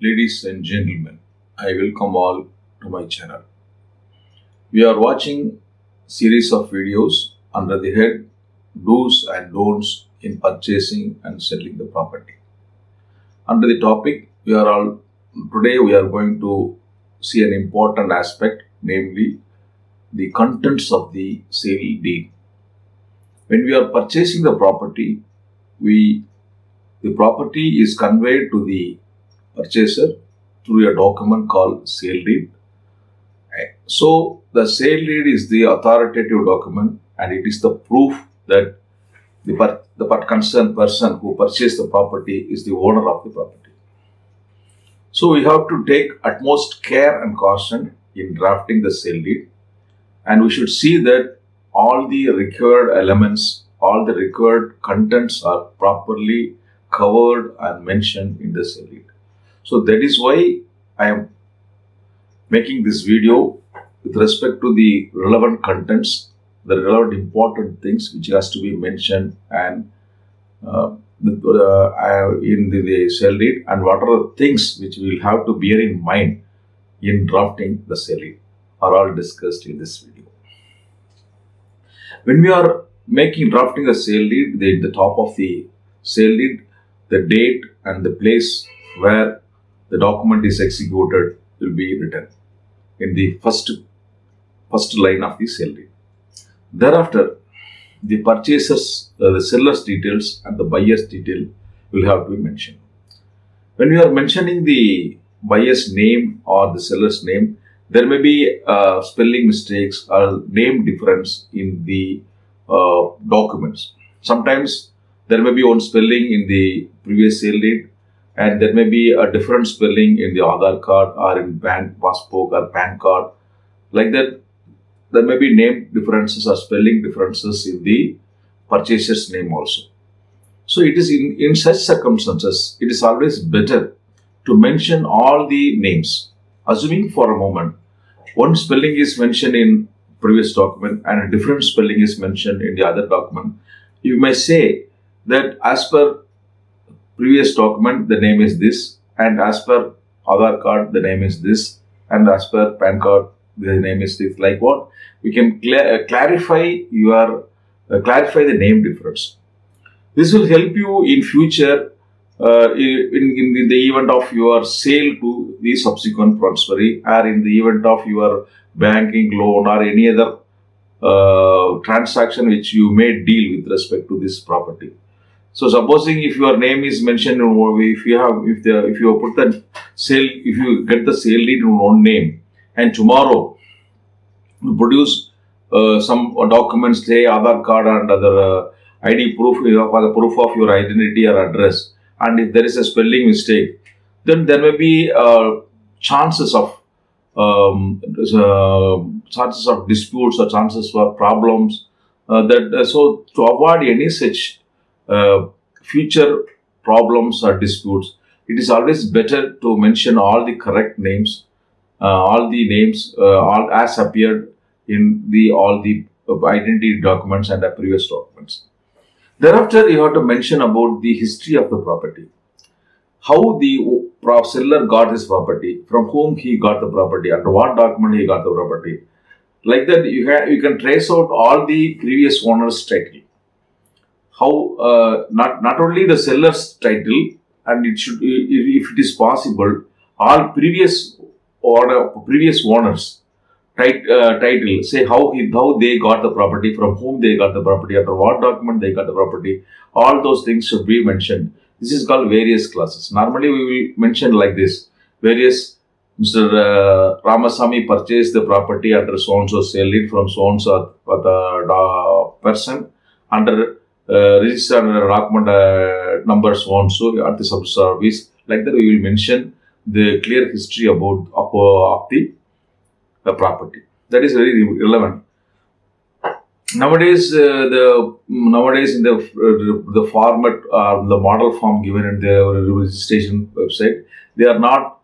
Ladies and gentlemen, I welcome all to my channel. We are watching series of videos under the head Do's and Don'ts in Purchasing and Selling the Property. Under the topic, today we are going to see an important aspect, namely the contents of the sale deed. When we are purchasing the property, the property is conveyed to the purchaser through a document called sale deed. So the sale deed is the authoritative document and it is the proof that the concerned person who purchased the property is the owner of the property. So we have to take utmost care and caution in drafting the sale deed, and we should see that all the required elements, all the required contents are properly covered and mentioned in the sale deed. So that is why I am making this video with respect to the relevant contents, the relevant important things which has to be mentioned and in the sale deed, and what are the things which we will have to bear in mind in drafting the sale deed are all discussed in this video. When we are drafting a sale deed, the top of the sale deed, the date and the place where the document is executed will be written in the first line of the sale deed. Thereafter, the the seller's details and the buyer's detail will have to be mentioned. When we are mentioning the buyer's name or the seller's name, there may be spelling mistakes or name difference in the documents. Sometimes there may be one spelling in the previous sale deed, and there may be a different spelling in the Aadhaar card or in bank passbook or PAN card. Like that, there may be name differences or spelling differences in the purchaser's name also. So it is in such circumstances, it is always better to mention all the names. Assuming for a moment, one spelling is mentioned in previous document and a different spelling is mentioned in the other document, you may say that as per previous document the name is this, and as per Aadhaar card the name is this, and as per PAN card the name is this. Like what? We can clarify the name difference. This will help you in future in the event of your sale to the subsequent transferee, or in the event of your banking loan or any other transaction which you may deal with respect to this property. So supposing if your name is mentioned, if you get the sale deed in one name, and tomorrow you produce some documents, say Aadhaar card and other ID proof for the proof of your identity or address, and if there is a spelling mistake, then there may be chances of disputes or chances for problems. So to avoid any such future problems or disputes, it is always better to mention all the correct names, all as appeared in all the identity documents and the previous documents. Thereafter, you have to mention about the history of the property, how the seller got his property, from whom he got the property, under what document he got the property. Like that, you can trace out all the previous owner's title. How not only the seller's title, and it should, if it is possible, all previous owners title, say how they got the property, from whom they got the property, under what document they got the property. All those things should be mentioned. This is called various clauses. Normally we will mention like this: various Mr. Ramasamy purchased the property under so and so sale deed from so and so person under registered under document number so and so at the sub-service. Like that, we will mention the clear history about of the property. That is very relevant. Nowadays, in the format, the model form given in the registration website, they are not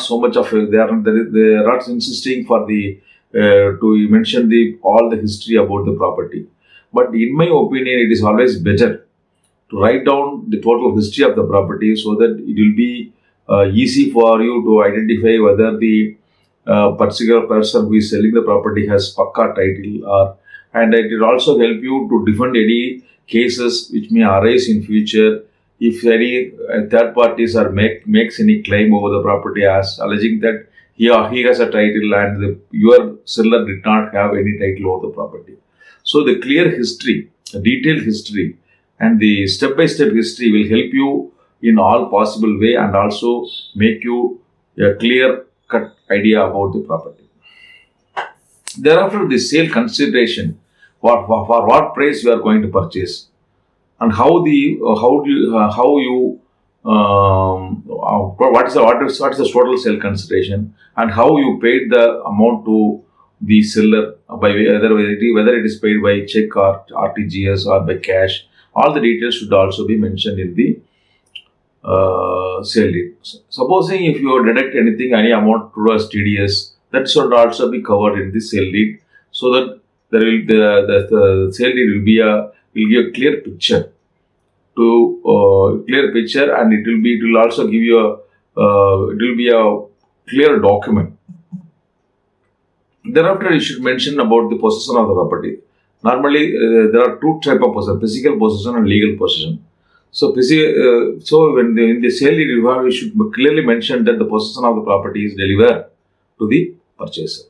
so much of they are not insisting for the to mention all the history about the property. But in my opinion, it is always better to write down the total history of the property so that it will be easy for you to identify whether the particular person who is selling the property has pakka title, or and it will also help you to defend any cases which may arise in future if any third parties are makes any claim over the property as alleging that he or he has a title and your seller did not have any title over the property. So the clear history, detailed history, and the step-by-step history will help you in all possible way and also make you a clear cut idea about the property. Thereafter, the sale consideration, for what price you are going to purchase, and what is the total sale consideration, and how you paid the amount to the seller by whether it is paid by check or RTGS or by cash. All the details should also be mentioned in the sale deed. Supposing if you deduct anything, any amount towards TDS, that should also be covered in the sale deed, so that there will the sale deed will give a clear picture and it will also give you a clear document. Thereafter, you should mention about the possession of the property. Normally, there are two types of possession: physical possession and legal possession. So, when in the sale deed you should clearly mention that the possession of the property is delivered to the purchaser.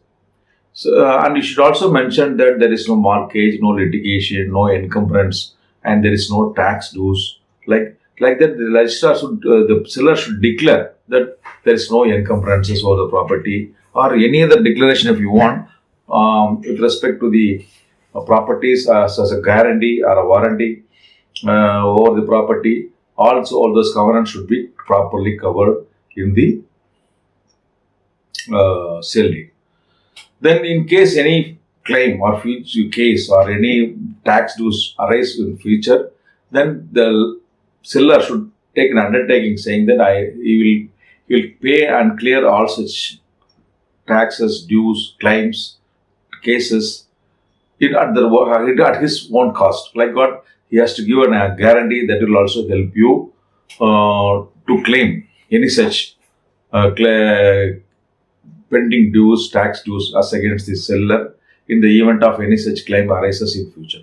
So, and you should also mention that there is no mortgage, no litigation, no encumbrance, and there is no tax dues. Like that, the registrar the seller should declare that there is no encumbrances over the property, or any other declaration if you want with respect to the properties as a guarantee or a warranty over the property. Also, all those covenants should be properly covered in the sale deed. Then, in case any claim or future case or any tax dues arise in future, then the seller should take an undertaking saying that he will pay and clear all such taxes, dues, claims, cases at his own cost. Like what, he has to give a guarantee that will also help you to claim any such pending dues, tax dues as against the seller in the event of any such claim arises in future.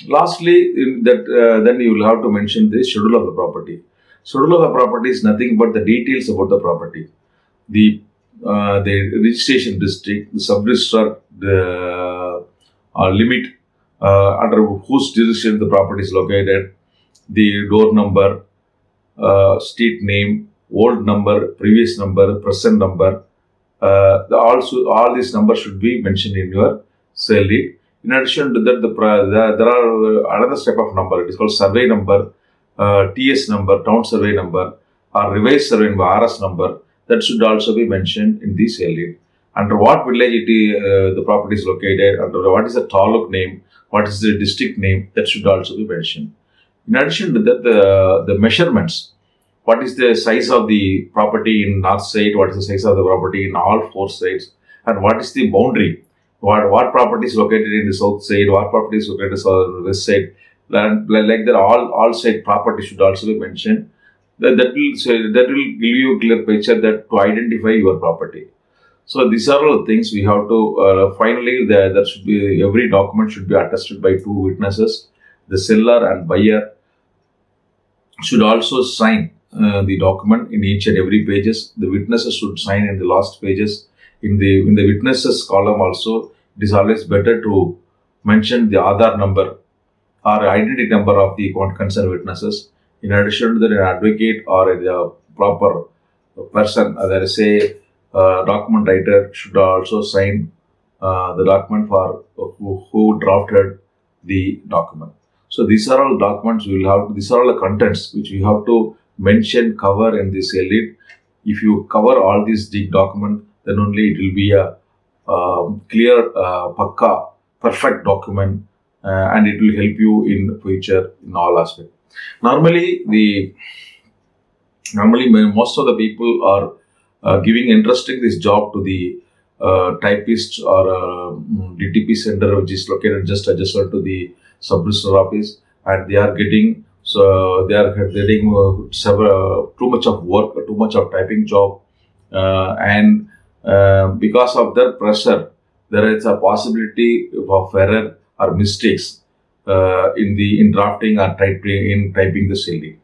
Lastly, then you will have to mention the schedule of the property. Schedule of the property is nothing but the details about the property. The registration district, the sub-registrar, the limit under whose jurisdiction the property is located, the door number, street name, old number, previous number, present number. All these numbers should be mentioned in your sale deed. In addition to that, there are another type of number. It is called survey number, TS number, town survey number, or revised survey number, RS number. That should also be mentioned in the sale deed. Under what village the property is located, under what is the taluk name, what is the district name, that should also be mentioned. In addition to that, the measurements. What is the size of the property in north side, what is the size of the property in all four sides, and what is the boundary. What property is located in the south side, what property is located on the west side. Like that, all side property should also be mentioned. That will give you a clear picture that to identify your property. So these are all things we have to. Finally, there should be every document should be attested by two witnesses. The seller and buyer should also sign the document in each and every pages. The witnesses should sign in the last pages. In the witnesses column also, it is always better to mention the Aadhaar number or identity number of the concerned witnesses. In addition to that, an advocate or a proper person, there is a document writer, should also sign the document for who drafted the document. So these are all documents we will have. These are all the contents which we have to mention, cover in the sale deed. If you cover all these documents, then only it will be a clear, pakka, perfect document, and it will help you in future in all aspects. Normally, most of the people are giving interesting this job to the typist or DTP center, which is located just adjacent to the sub-registrar office, and they are getting So they are getting too much of work, too much of typing job, and because of their pressure, there is a possibility of error or mistakes in drafting or typing the CLD.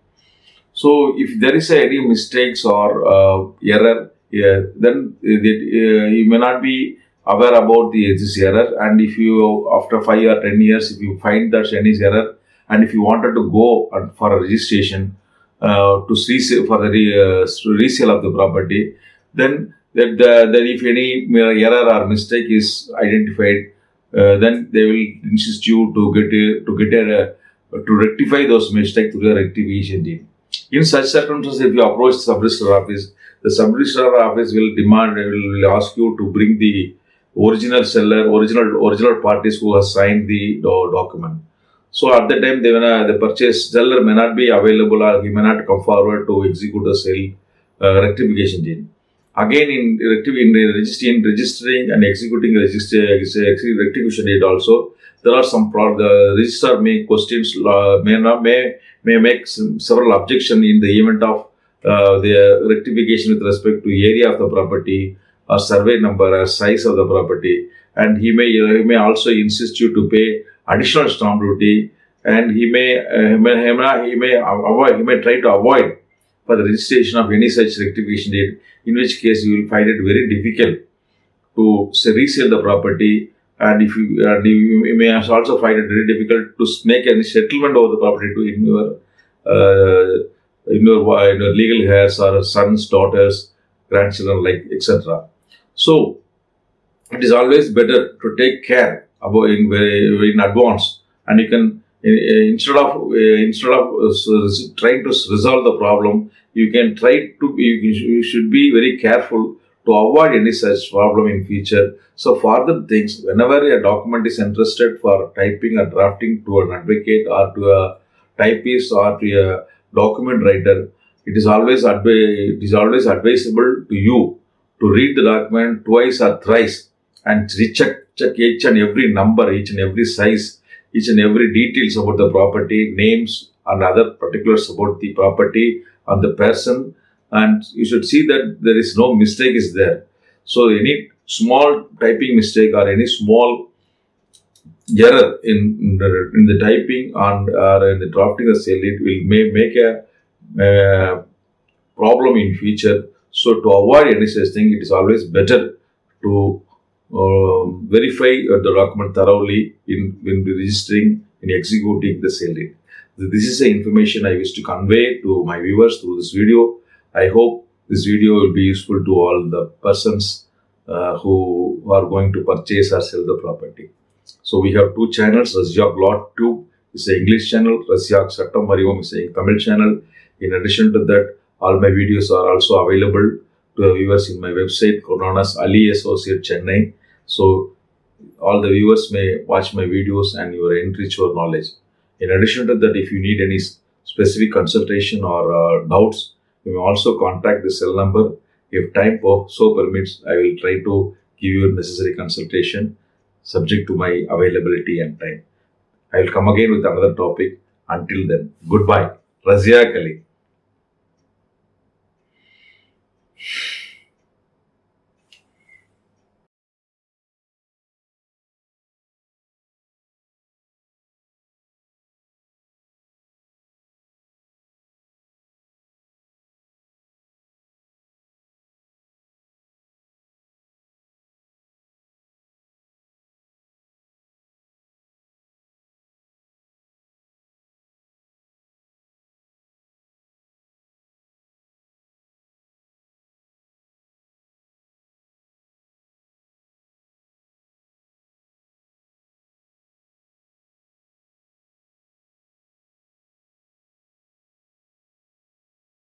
So if there is any mistakes or error, then you may not be aware about this error. And if you, after 5 or 10 years, if you find that any error, and if you wanted to go for a registration to resale for the resale of the property, then that if any error or mistake is identified, then they will insist you to rectify those mistakes through the rectification team. In such circumstances, if you approach the sub-registrar office, the sub-registrar office will ask you to bring the original seller, original parties who have signed the document. So at that time, the purchase seller may not be available, or he may not come forward to execute the sale rectification deed. Again, in registering and executing rectification deed also, there are some problems. The registrar may questions may make several objections in the event of the rectification with respect to area of the property, or survey number, or size of the property, and he may also insist you to pay additional stamp duty, and he may try to avoid for the registration of any such rectification deed, in which case you will find it very difficult to resell the property, and you may also find it very difficult to make any settlement over the property to in your legal heirs or sons, daughters, grandchildren, like etc. So it is always better to take care about in advance, and you can instead of trying to resolve the problem, you can try to you should be very careful to avoid any such problem in future. So for the things, whenever a document is entrusted for typing or drafting to an advocate or to a typist or to a document writer, it is always advisable to you to read the document twice or thrice and check each and every number, each and every size, each and every details about the property, names and other particulars about the property and the person, and you should see that there is no mistake is there. So any small typing mistake or any small error in the typing and or in the drafting of sale, it may make a problem in future. So to avoid any such thing, it is always better to verify the document thoroughly when registering and executing the sale deed. This is the information I wish to convey to my viewers through this video. I hope this video will be useful to all the persons who are going to purchase or sell the property. So we have two channels. Razyak Law Tube is an English channel. Razyak Sattam Marivam is a Tamil channel. In addition to that, all my videos are also available to the viewers in my website known as Ali Associate Chennai. So all the viewers may watch my videos and you will enrich your knowledge. In addition to that, if you need any specific consultation or doubts, you may also contact the cell number. If time so permits, I will try to give you necessary consultation subject to my availability and time. I will come again with another topic. Until then, goodbye. Razyak Ali.